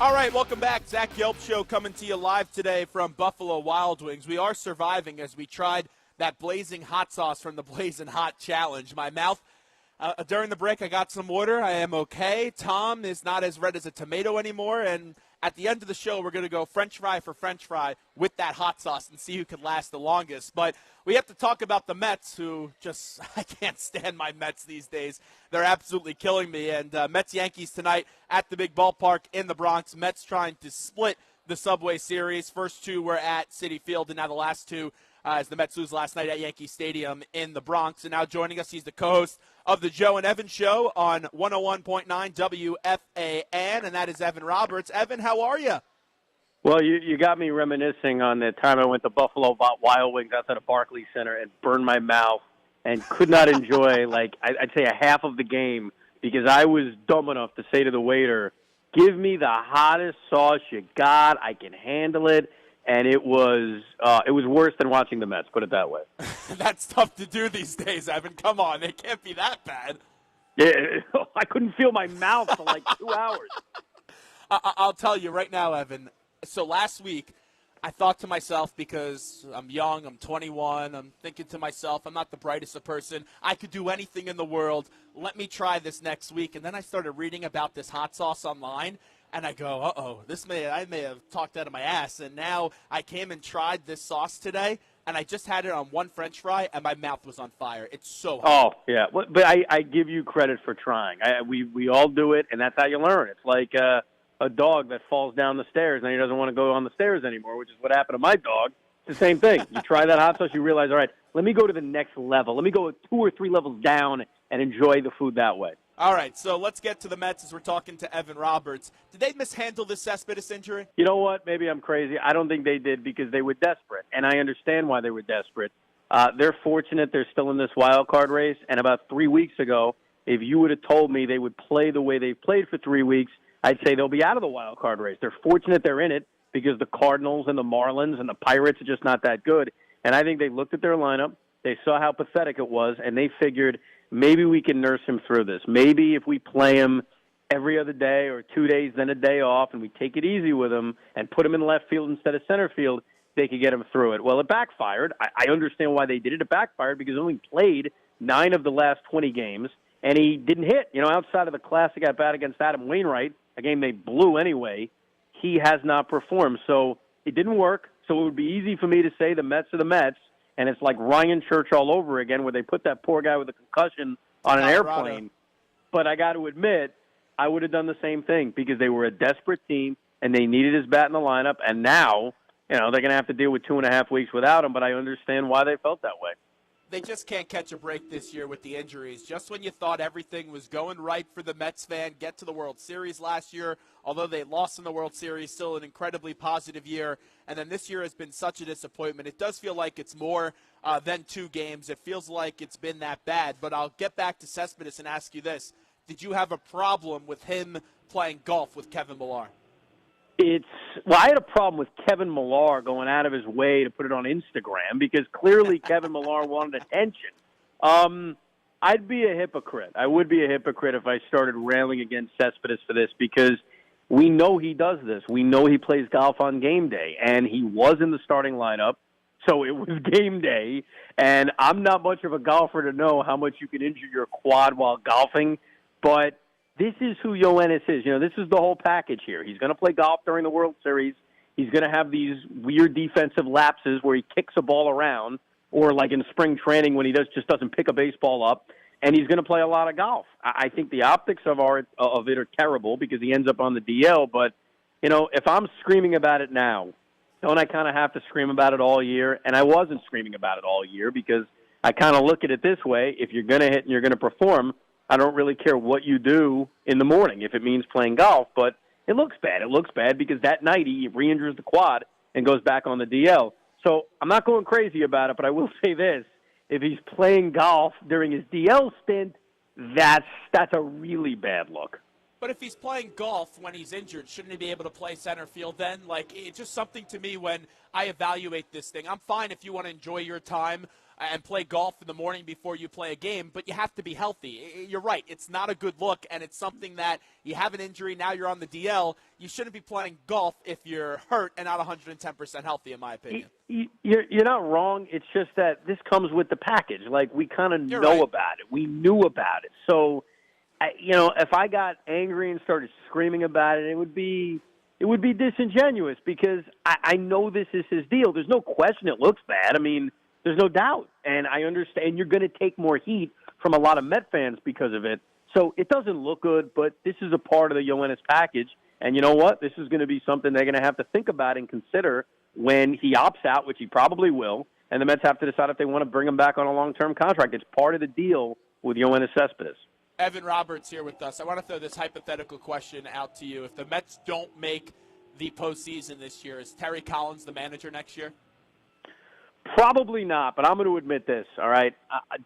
All right, welcome back. Zach Gelb Show coming to you live today from Buffalo Wild Wings. We are surviving as we tried that blazing hot sauce from the Blazing Hot Challenge. My mouth, during the break, I got some water. I am okay. Tom is not as red as a tomato anymore. And at the end of the show, we're going to go French fry for French fry with that hot sauce and see who can last the longest. But we have to talk about the Mets, who just, I can't stand my Mets these days. They're absolutely killing me. And Mets-Yankees tonight at the big ballpark in the Bronx. Mets trying to split the Subway Series. First two were at Citi Field, and now the last two as the Mets lose last night at Yankee Stadium in the Bronx. And now joining us, he's the co-host of the Joe and Evan Show on 101.9 WFAN, and that is Evan Roberts. Evan, how are you? Well, you got me reminiscing on the time I went to Buffalo Wild Wings outside of Barclays Center and burned my mouth and could not enjoy, I'd say a half of the game because I was dumb enough to say to the waiter, give me the hottest sauce you got. I can handle it. And it was worse than watching the Mets, put it that way. That's tough to do these days, Evan. Come on, it can't be that bad. Yeah, I couldn't feel my mouth for like 2 hours. I'll tell you right now, Evan. So last week, I thought to myself, because I'm young, I'm 21, I'm thinking to myself, I'm not the brightest of person. I could do anything in the world. Let me try this next week. And then I started reading about this hot sauce online. And I go, I may have talked out of my ass. And now I came and tried this sauce today, and I just had it on one French fry, and my mouth was on fire. It's so hot. Oh, yeah. But I give you credit for trying. We all do it, and that's how you learn. It's like a dog that falls down the stairs, and he doesn't want to go on the stairs anymore, which is what happened to my dog. It's the same thing. You try that hot sauce, you realize, all right, let me go to the next level. Let me go 2 or 3 levels down and enjoy the food that way. All right, so let's get to the Mets as we're talking to Evan Roberts. Did they mishandle this Cespedes injury? You know what? Maybe I'm crazy. I don't think they did because they were desperate, and I understand why they were desperate. They're fortunate they're still in this wild card race, and about 3 weeks ago, if you would have told me they would play the way they've played for 3 weeks, I'd say they'll be out of the wild card race. They're fortunate they're in it because the Cardinals and the Marlins and the Pirates are just not that good, and I think they looked at their lineup, they saw how pathetic it was, and they figured – maybe we can nurse him through this. Maybe if we play him every other day or 2 days, then a day off, and we take it easy with him and put him in left field instead of center field, they could get him through it. Well, it backfired. I understand why they did it. It backfired because he only played 9 of the last 20 games, and he didn't hit. You know, outside of the classic at-bat against Adam Wainwright, a game they blew anyway, he has not performed. So it didn't work. So it would be easy for me to say the Mets are the Mets, and it's like Ryan Church all over again where they put that poor guy with a concussion on an airplane. But I got to admit, I would have done the same thing because they were a desperate team and they needed his bat in the lineup. And now, they're going to have to deal with 2.5 weeks without him, but I understand why they felt that way. They just can't catch a break this year with the injuries. Just when you thought everything was going right for the Mets fan, get to the World Series last year, although they lost in the World Series, still an incredibly positive year. And then this year has been such a disappointment. It does feel like it's more than 2 games. It feels like it's been that bad. But I'll get back to Cespedes and ask you this. Did you have a problem with him playing golf with Kevin Millar? I had a problem with Kevin Millar going out of his way to put it on Instagram because clearly Kevin Millar wanted attention. I'd be a hypocrite. I would be a hypocrite if I started railing against Cespedes for this because we know he does this. We know he plays golf on game day, and he was in the starting lineup, so it was game day. And I'm not much of a golfer to know how much you can injure your quad while golfing, but this is who Yoenis is. This is the whole package here. He's going to play golf during the World Series. He's going to have these weird defensive lapses where he kicks a ball around, or like in spring training when he just doesn't pick a baseball up, and he's going to play a lot of golf. I think the optics of it are terrible because he ends up on the DL, but, if I'm screaming about it now, don't I kind of have to scream about it all year? And I wasn't screaming about it all year because I kind of look at it this way. If you're going to hit and you're going to perform, I don't really care what you do in the morning if it means playing golf, but it looks bad. It looks bad because that night he re-injures the quad and goes back on the DL. So I'm not going crazy about it, but I will say this. If he's playing golf during his DL stint, that's a really bad look. But if he's playing golf when he's injured, shouldn't he be able to play center field then? Like, it's just something to me when I evaluate this thing. I'm fine if you want to enjoy your time and play golf in the morning before you play a game, but you have to be healthy. You're right. It's not a good look, and it's something that you have an injury, now you're on the DL. You shouldn't be playing golf if you're hurt and not 110% healtly, in my opinion. You're not wrong. It's just that this comes with the package. Like, we kind of know right. about it. We knew about it. So, if I got angry and started screaming about it, it would be disingenuous because I know this is his deal. There's no question it looks bad. I mean, there's no doubt. And I understand you're going to take more heat from a lot of Met fans because of it. So it doesn't look good, but this is a part of the Yoenis package. And you know what? This is going to be something they're going to have to think about and consider when he opts out, which he probably will, and the Mets have to decide if they want to bring him back on a long-term contract. It's part of the deal with Yoenis Cespedes. Evan Roberts here with us. I want to throw this hypothetical question out to you. If the Mets don't make the postseason this year, is Terry Collins the manager next year? Probably not, but I'm going to admit this, all right?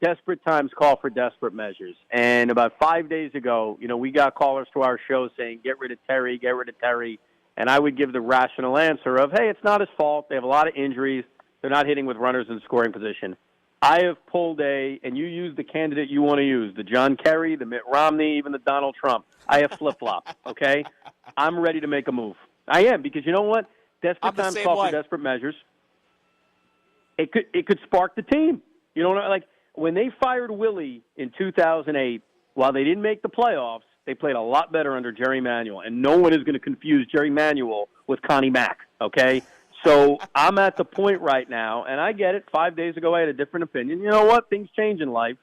Desperate times call for desperate measures. And about 5 days ago, we got callers to our show saying, get rid of Terry, get rid of Terry. And I would give the rational answer of, hey, it's not his fault. They have a lot of injuries. They're not hitting with runners in scoring position. I have pulled and you use the candidate you want to use, the John Kerry, the Mitt Romney, even the Donald Trump. I have flip-flopped, okay? I'm ready to make a move. I am, because you know what? Desperate times call for desperate measures. It could spark the team. You know, like when they fired Willie in 2008, while they didn't make the playoffs, they played a lot better under Jerry Manuel, and no one is going to confuse Jerry Manuel with Connie Mack, okay? So I'm at the point right now, and I get it. 5 days ago, I had a different opinion. You know what? Things change in life.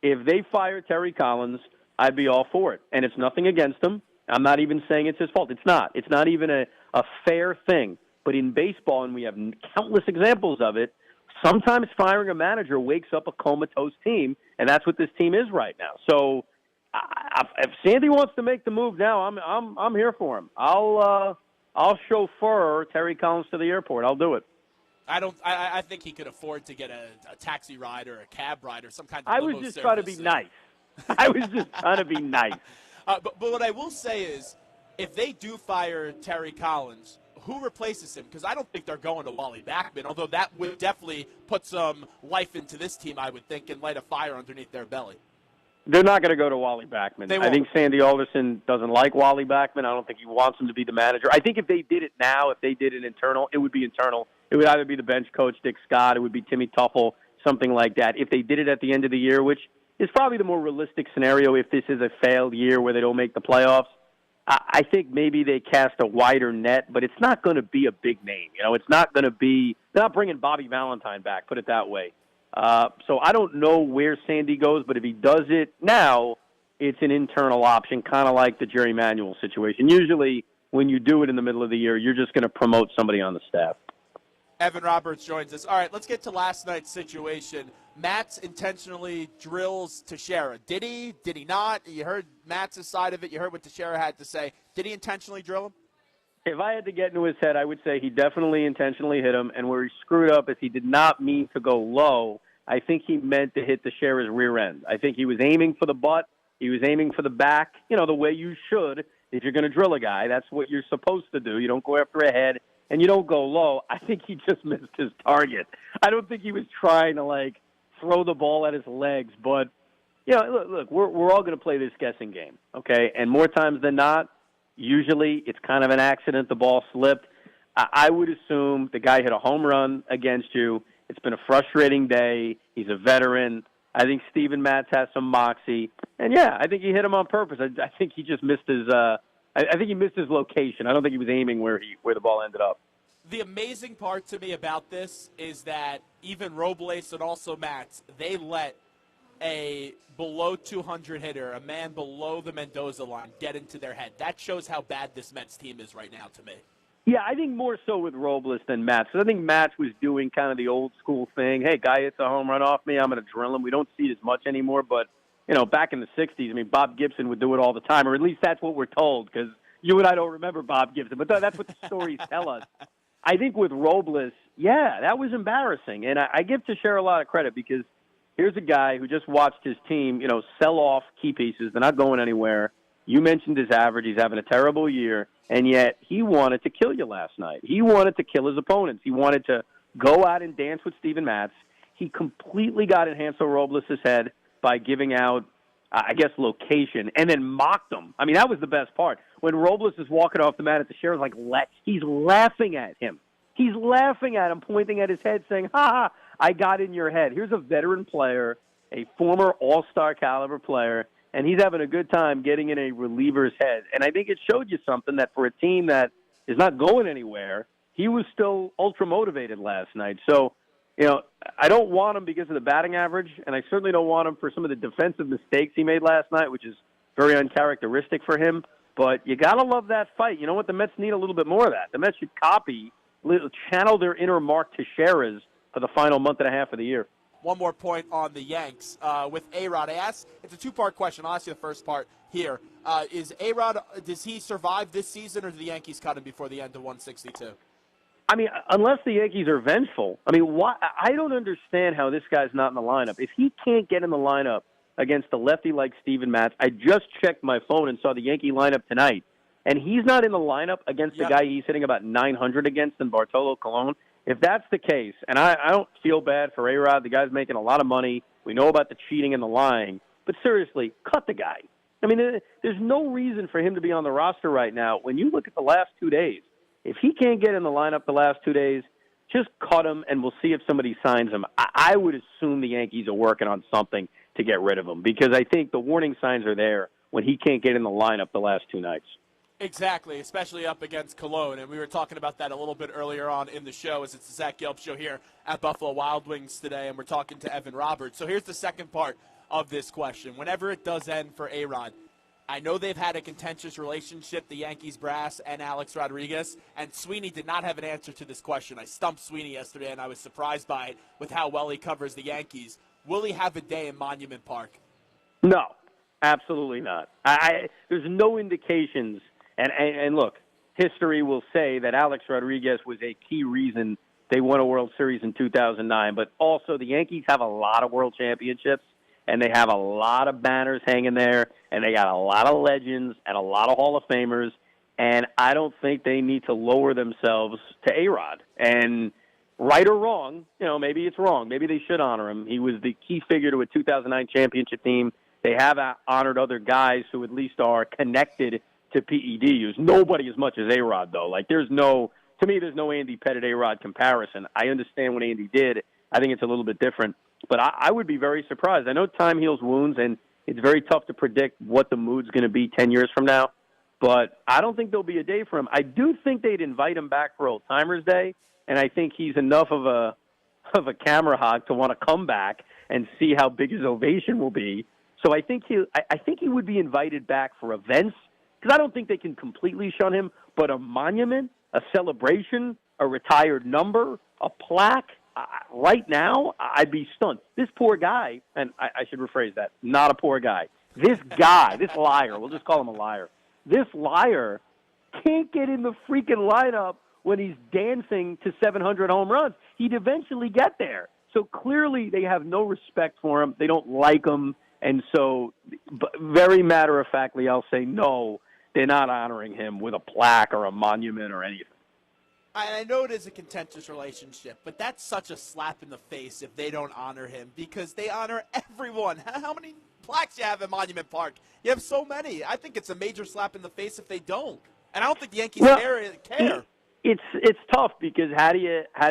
If they fire Terry Collins, I'd be all for it. And it's nothing against him. I'm not even saying it's his fault. It's not. It's not even a fair thing. But in baseball, and we have countless examples of it, sometimes firing a manager wakes up a comatose team, and that's what this team is right now. So if Sandy wants to make the move now, I'm here for him. I'll chauffeur Terry Collins to the airport. I'll do it. I think he could afford to get a taxi ride or a cab ride or some kind of I was just trying to be nice. I was just trying to be nice. But what I will say is, if they do fire Terry Collins, who replaces him? Because I don't think they're going to Wally Backman, although that would definitely put some life into this team, I would think, and light a fire underneath their belly. They're not going to go to Wally Backman. I think Sandy Alderson doesn't like Wally Backman. I don't think he wants him to be the manager. I think if they did it now, if they did it internal, it would be internal. It would either be the bench coach, Dick Scott, it would be Timmy Tuffle, something like that. If they did it at the end of the year, which is probably the more realistic scenario if this is a failed year where they don't make the playoffs, I think maybe they cast a wider net, but it's not going to be a big name. It's not going to be – they're not bringing Bobby Valentine back, put it that way. So I don't know where Sandy goes, but if he does it now, it's an internal option, kind of like the Jerry Manuel situation. Usually when you do it in the middle of the year, you're just going to promote somebody on the staff. Evan Roberts joins us. All right, let's get to last night's situation. Matz intentionally drills Teixeira. Did he? Did he not? You heard Matz's side of it. You heard what Teixeira had to say. Did he intentionally drill him? If I had to get into his head, I would say he definitely intentionally hit him, and where he screwed up is he did not mean to go low. I think he meant to hit Teixeira's rear end. I think he was aiming for the butt. He was aiming for the back, the way you should if you're going to drill a guy. That's what you're supposed to do. You don't go after a head, and you don't go low. I think he just missed his target. I don't think he was trying to, throw the ball at his legs. But, look, we're all going to play this guessing game, okay? And more times than not, usually it's kind of an accident. The ball slipped. I would assume the guy hit a home run against you. It's been a frustrating day. He's a veteran. I think Steven Matz has some moxie. And, yeah, I think he hit him on purpose. I think he just missed his I think he missed his location. I don't think he was aiming where the ball ended up. The amazing part to me about this is that even Robles and also Matz, they let a below 200 hitter, a man below the Mendoza line, get into their head. That shows how bad this Mets team is right now to me. Yeah, I think more so with Robles than Matz. Because I think Matz was doing kind of the old school thing. Hey, guy hits a home run off me, I'm going to drill him. We don't see it as much anymore. But, back in the 60s, Bob Gibson would do it all the time. Or at least that's what we're told, because you and I don't remember Bob Gibson. But that's what the stories tell us. I think with Robles, yeah, that was embarrassing. And I give Teixeira a lot of credit because here's a guy who just watched his team, sell off key pieces. They're not going anywhere. You mentioned his average. He's having a terrible year. And yet he wanted to kill you last night. He wanted to kill his opponents. He wanted to go out and dance with Steven Matz. he completely got in Hansel Robles' head by giving out, I guess, location, and then mocked him. I mean, that was the best part. When Robles is walking off the mat at the Sheraton, he's laughing at him. He's laughing at him, pointing at his head, saying, "Ha ha, I got in your head." Here's a veteran player, a former all-star caliber player, and he's having a good time getting in a reliever's head. And I think it showed you something that for a team that is not going anywhere, he was still ultra-motivated last night. So, I don't want him because of the batting average, and I certainly don't want him for some of the defensive mistakes he made last night, which is very uncharacteristic for him. But you got to love that fight. You know what? The Mets need a little bit more of that. The Mets should channel their inner Mark Teixeira's for the final month and a half of the year. One more point on the Yanks. With A-Rod, it's a two-part question. I'll ask you the first part here. Is A-Rod, does he survive this season, or do the Yankees cut him before the end of 162? I mean, unless the Yankees are vengeful. I mean, why? I don't understand how this guy's not in the lineup. If he can't get in the lineup against a lefty like Steven Matz, I just checked my phone and saw the Yankee lineup tonight, and he's not in the lineup against the guy he's hitting about 900 against in Bartolo Colon. If that's the case, and I don't feel bad for A-Rod, the guy's making a lot of money. We know about the cheating and the lying. But seriously, cut the guy. I mean, there's no reason for him to be on the roster right now. When you look at the last 2 days, if he can't get in the lineup the last 2 days, just cut him, and we'll see if somebody signs him. I would assume the Yankees are working on something to get rid of him, because I think the warning signs are there when he can't get in the lineup the last 2 nights. Exactly, especially up against Cologne. And we were talking about that a little bit earlier on in the show, as it's the Zach Gelb Show here at Buffalo Wild Wings today, and we're talking to Evan Roberts. So here's the second part of this question. Whenever it does end for A-Rod, I know they've had a contentious relationship, the Yankees brass and Alex Rodriguez, and Sweeney did not have an answer to this question. I stumped Sweeney yesterday, and I was surprised by it with how well he covers the Yankees. Will he have a day in Monument Park? No, absolutely not. There's no indications. And look, history will say that Alex Rodriguez was a key reason they won a World Series in 2009. But also, the Yankees have a lot of World Championships, and they have a lot of banners hanging there, and they got a lot of legends and a lot of Hall of Famers. And I don't think they need to lower themselves to A-Rod. And right or wrong, maybe it's wrong. Maybe they should honor him. He was the key figure to a 2009 championship team. They have honored other guys who at least are connected to PEDs. Nobody as much as A-Rod, though. To me, there's no Andy Pettitte A-Rod comparison. I understand what Andy did. I think it's a little bit different. But I would be very surprised. I know time heals wounds, and it's very tough to predict what the mood's going to be 10 years from now. But I don't think there'll be a day for him. I do think they'd invite him back for Old Timers Day, and I think he's enough of a camera hog to want to come back and see how big his ovation will be. So I think he would be invited back for events, because I don't think they can completely shun him. But a monument, a celebration, a retired number, a plaque, right now, I'd be stunned. This poor guy, and I should rephrase that, not a poor guy. This guy, this liar, we'll just call him a liar. This liar can't get in the freaking lineup when he's dancing to 700 home runs. He'd eventually get there. So clearly they have no respect for him. They don't like him. And so very matter-of-factly, I'll say no, they're not honoring him with a plaque or a monument or anything. I know it is a contentious relationship, but that's such a slap in the face if they don't honor him, because they honor everyone. How many plaques you have at Monument Park? You have so many. I think it's a major slap in the face if they don't. And I don't think the Yankees care. It's tough, because how do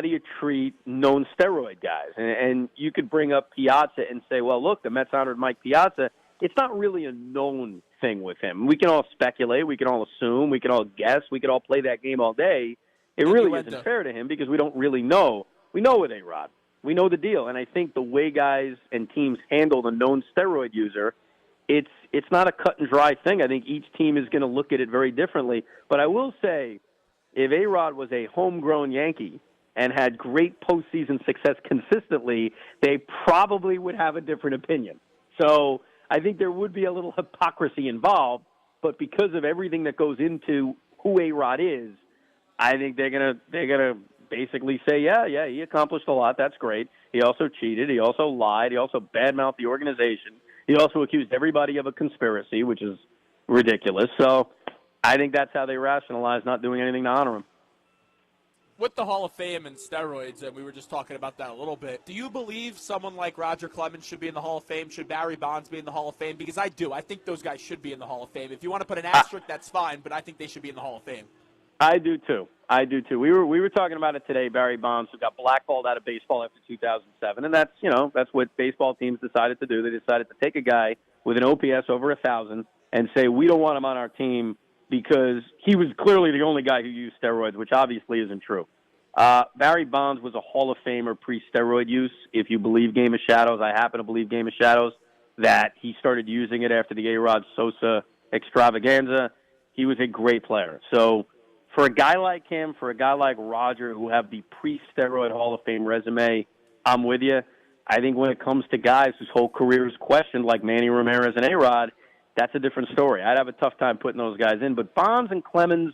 you treat known steroid guys? And you could bring up Piazza and say, well, look, the Mets honored Mike Piazza. It's not really a known thing with him. We can all speculate. We can all assume. We can all guess. We could all play that game all day. It really isn't fair to him, because we don't really know. We know with A-Rod. We know the deal. And I think the way guys and teams handle the known steroid user, it's not a cut and dry thing. I think each team is going to look at it very differently. But I will say, if A-Rod was a homegrown Yankee and had great postseason success consistently, they probably would have a different opinion. So I think there would be a little hypocrisy involved, but because of everything that goes into who A-Rod is, I think they're gonna basically say, yeah, he accomplished a lot. That's great. He also cheated. He also lied. He also badmouthed the organization. He also accused everybody of a conspiracy, which is ridiculous. So I think that's how they rationalize not doing anything to honor him. With the Hall of Fame and steroids, and we were just talking about that a little bit, do you believe someone like Roger Clemens should be in the Hall of Fame? Should Barry Bonds be in the Hall of Fame? Because I do. I think those guys should be in the Hall of Fame. If you want to put an asterisk, that's fine, but I think they should be in the Hall of Fame. I do too. We were talking about it today. Barry Bonds, who got blackballed out of baseball after 2007, and that's what baseball teams decided to do. They decided to take a guy with an OPS over 1,000 and say we don't want him on our team because he was clearly the only guy who used steroids, which obviously isn't true. Barry Bonds was a Hall of Famer pre-steroid use. If you believe Game of Shadows, I happen to believe Game of Shadows, that he started using it after the A-Rod Sosa extravaganza. He was a great player. So for a guy like him, for a guy like Roger, who have the pre-steroid Hall of Fame resume, I'm with you. I think when it comes to guys whose whole career is questioned, like Manny Ramirez and A-Rod, that's a different story. I'd have a tough time putting those guys in. But Bonds and Clemens,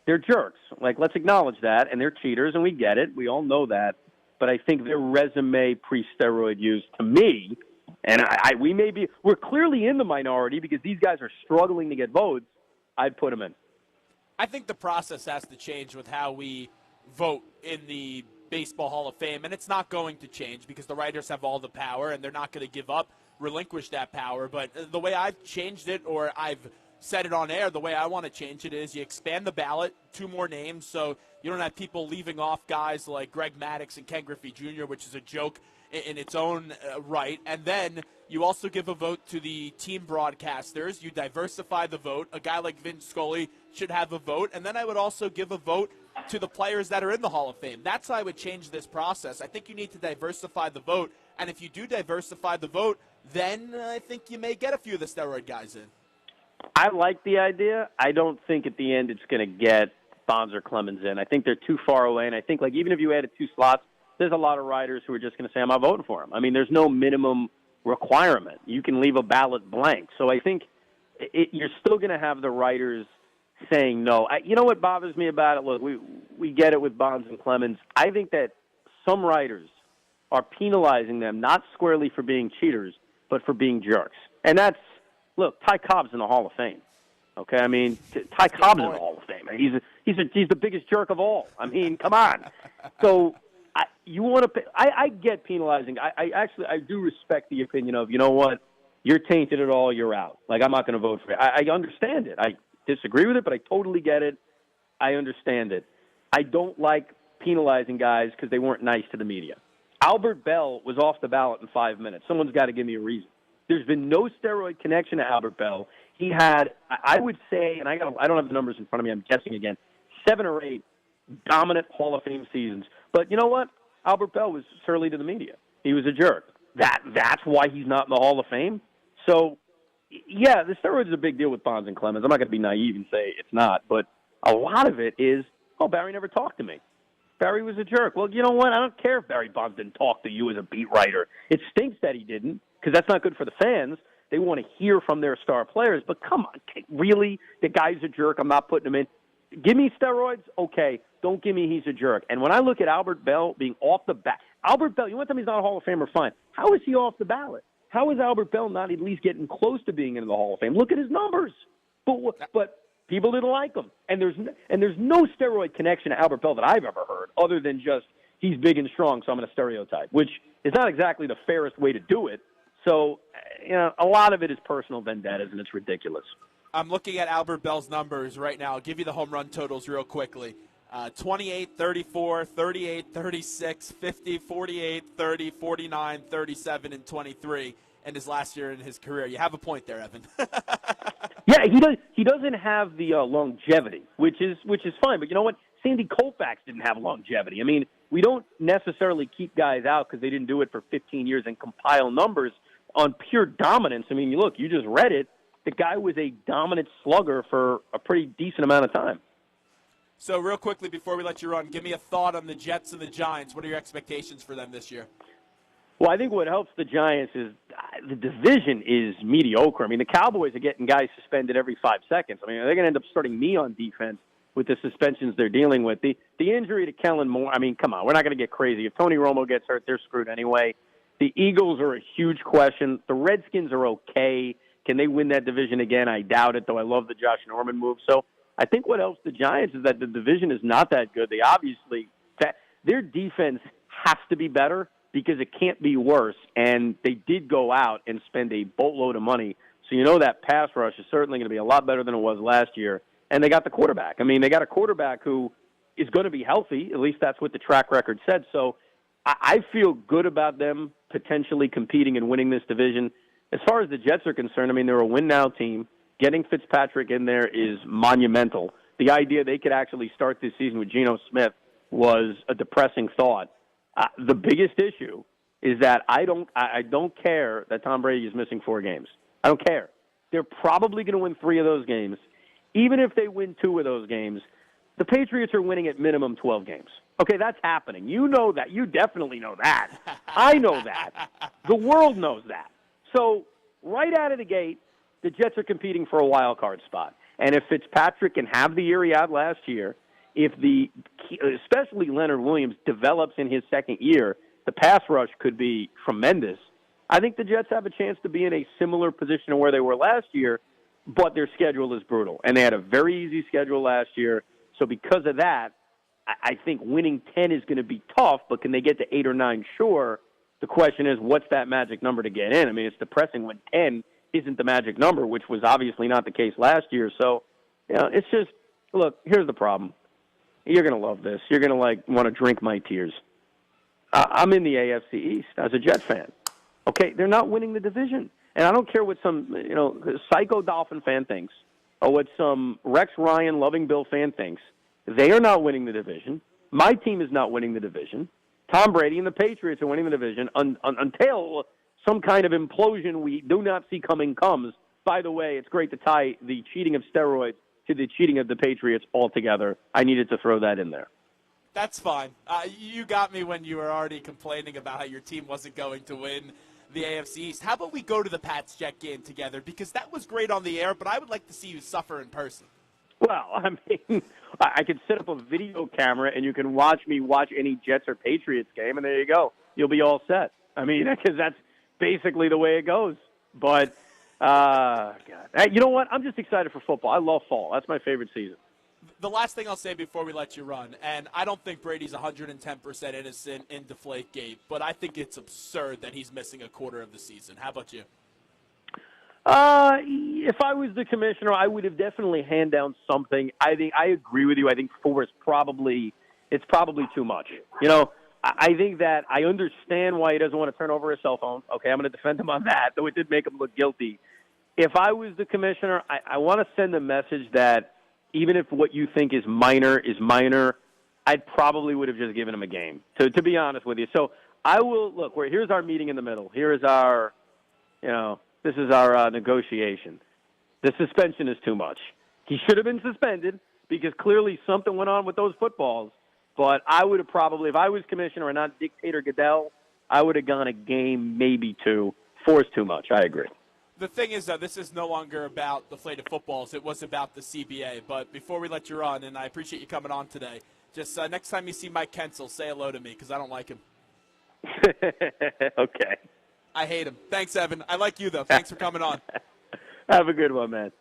they're jerks. Like, let's acknowledge that. And they're cheaters, and we get it. We all know that. But I think their resume pre-steroid use, to me, and we're clearly in the minority because these guys are struggling to get votes, I'd put them in. I think the process has to change with how we vote in the Baseball Hall of Fame, and it's not going to change because the writers have all the power, and they're not going to relinquish that power. But the way I've changed it, or I've said it on air, the way I want to change it is you expand the ballot, 2 more names, so you don't have people leaving off guys like Greg Maddux and Ken Griffey Jr., which is a joke in its own right. And then you also give a vote to the team broadcasters. You diversify the vote. A guy like Vin Scully should have a vote. And then I would also give a vote to the players that are in the Hall of Fame. That's how I would change this process. I think you need to diversify the vote. And if you do diversify the vote, then I think you may get a few of the steroid guys in. I like the idea. I don't think at the end it's going to get Bonds or Clemens in. I think they're too far away. And I think, like, even if you added 2 slots, there's a lot of writers who are just going to say, I'm not voting for him. I mean, there's no minimum requirement. You can leave a ballot blank. So I think you're still going to have the writers saying no. You know what bothers me about it? Look, we get it with Bonds and Clemens. I think that some writers are penalizing them, not squarely for being cheaters, but for being jerks. And that's, look, Ty Cobb's in the Hall of Fame. Okay, I mean, Ty Cobb's in the Hall of Fame. He's the biggest jerk of all. I mean, come on. So you want to? I get penalizing. I do respect the opinion of, you know what, you're tainted at all, you're out. Like, I'm not going to vote for it. I understand it. I disagree with it, but I totally get it. I understand it. I don't like penalizing guys because they weren't nice to the media. Albert Bell was off the ballot in 5 minutes. Someone's got to give me a reason. There's been no steroid connection to Albert Bell. He had, I would say, and I don't have the numbers in front of me, I'm guessing again, 7 or 8 dominant Hall of Fame seasons. But you know what? Albert Bell was surly to the media. He was a jerk. That's why he's not in the Hall of Fame. So, yeah, the steroids is a big deal with Bonds and Clemens. I'm not going to be naive and say it's not. But a lot of it is, Barry never talked to me. Barry was a jerk. Well, you know what? I don't care if Barry Bonds didn't talk to you as a beat writer. It stinks that he didn't, because that's not good for the fans. They want to hear from their star players. But come on, really? The guy's a jerk. I'm not putting him in. Give me steroids? Okay. Don't give me he's a jerk. And when I look at Albert Bell being off the ballot, Albert Bell, you want to tell me he's not a Hall of Famer? Fine. How is he off the ballot? How is Albert Bell not at least getting close to being in the Hall of Fame? Look at his numbers. But people didn't like him. And there's no steroid connection to Albert Bell that I've ever heard, other than just he's big and strong, so I'm going to stereotype, which is not exactly the fairest way to do it. So, a lot of it is personal vendettas, and it's ridiculous. I'm looking at Albert Bell's numbers right now. I'll give you the home run totals real quickly. 28, 34, 38, 36, 50, 48, 30, 49, 37, and 23 in his last year in his career. You have a point there, Evan. Yeah, he doesn't have the longevity, which is fine. But you know what? Sandy Koufax didn't have longevity. I mean, we don't necessarily keep guys out because they didn't do it for 15 years and compile numbers on pure dominance. I mean, look, you just read it. The guy was a dominant slugger for a pretty decent amount of time. So real quickly before we let you run, give me a thought on the Jets and the Giants. What are your expectations for them this year? Well, I think what helps the Giants is the division is mediocre. I mean, the Cowboys are getting guys suspended every 5 seconds. I mean, they're going to end up starting me on defense with the suspensions they're dealing with. The injury to Kellen Moore, I mean, come on, we're not going to get crazy. If Tony Romo gets hurt, they're screwed anyway. The Eagles are a huge question. The Redskins are okay. Can they win that division again? I doubt it, though I love the Josh Norman move. So I think what helps the Giants is that the division is not that good. They obviously their defense has to be better because it can't be worse. And they did go out and spend a boatload of money. So you know that pass rush is certainly going to be a lot better than it was last year. And they got the quarterback. I mean, they got a quarterback who is going to be healthy. At least that's what the track record said. So I feel good about them potentially competing and winning this division. As far as the Jets are concerned, I mean, they're a win-now team. Getting Fitzpatrick in there is monumental. The idea they could actually start this season with Geno Smith was a depressing thought. The biggest issue is that I don't care that Tom Brady is missing 4 games. I don't care. They're probably going to win 3 of those games. Even if they win 2 of those games, the Patriots are winning at minimum 12 games. Okay, that's happening. You know that. You definitely know that. I know that. The world knows that. So right out of the gate, the Jets are competing for a wild card spot. And if Fitzpatrick can have the year he had last year, especially Leonard Williams develops in his second year, the pass rush could be tremendous. I think the Jets have a chance to be in a similar position to where they were last year, but their schedule is brutal. And they had a very easy schedule last year. So because of that, I think winning 10 is going to be tough, but can they get to 8 or 9? Sure. The question is, what's that magic number to get in? I mean, it's depressing when 10 isn't the magic number, which was obviously not the case last year. So, it's just, look, here's the problem. You're going to love this. You're going to, want to drink my tears. I'm in the AFC East as a Jet fan. Okay, they're not winning the division. And I don't care what some, psycho Dolphin fan thinks or what some Rex Ryan loving Bill fan thinks. They are not winning the division. My team is not winning the division. Tom Brady and the Patriots are winning the division until some kind of implosion we do not see coming comes. By the way, it's great to tie the cheating of steroids to the cheating of the Patriots altogether. I needed to throw that in there. That's fine. You got me when you were already complaining about how your team wasn't going to win the AFC East. How about we go to the Pats-Jet game together? Because that was great on the air, but I would like to see you suffer in person. Well, I mean, I could set up a video camera and you can watch me watch any Jets or Patriots game, and there you go. You'll be all set. I mean, because that's basically the way it goes. But, God. You know what? I'm just excited for football. I love fall. That's my favorite season. The last thing I'll say before we let you run, and I don't think Brady's 110% innocent in Deflategate, but I think it's absurd that he's missing a quarter of the season. How about you? If I was the commissioner, I would have definitely hand down something. I agree with you. I think 4 is probably too much. I think that I understand why he doesn't want to turn over his cell phone. Okay, I'm going to defend him on that, though it did make him look guilty. If I was the commissioner, I want to send a message that even if what you think is minor, I probably would have just given him a game, to be honest with you. So I will, look, here's our meeting in the middle. Here is our, this is our negotiation. The suspension is too much. He should have been suspended because clearly something went on with those footballs. But I would have probably, if I was commissioner and not Dictator Goodell, I would have gone a game, maybe 2. 4 is too much. I agree. The thing is, though, this is no longer about deflated footballs. It was about the CBA. But before we let you run, and I appreciate you coming on today, just next time you see Mike Kensel, say hello to me because I don't like him. Okay. I hate him. Thanks, Evan. I like you, though. Thanks for coming on. Have a good one, man.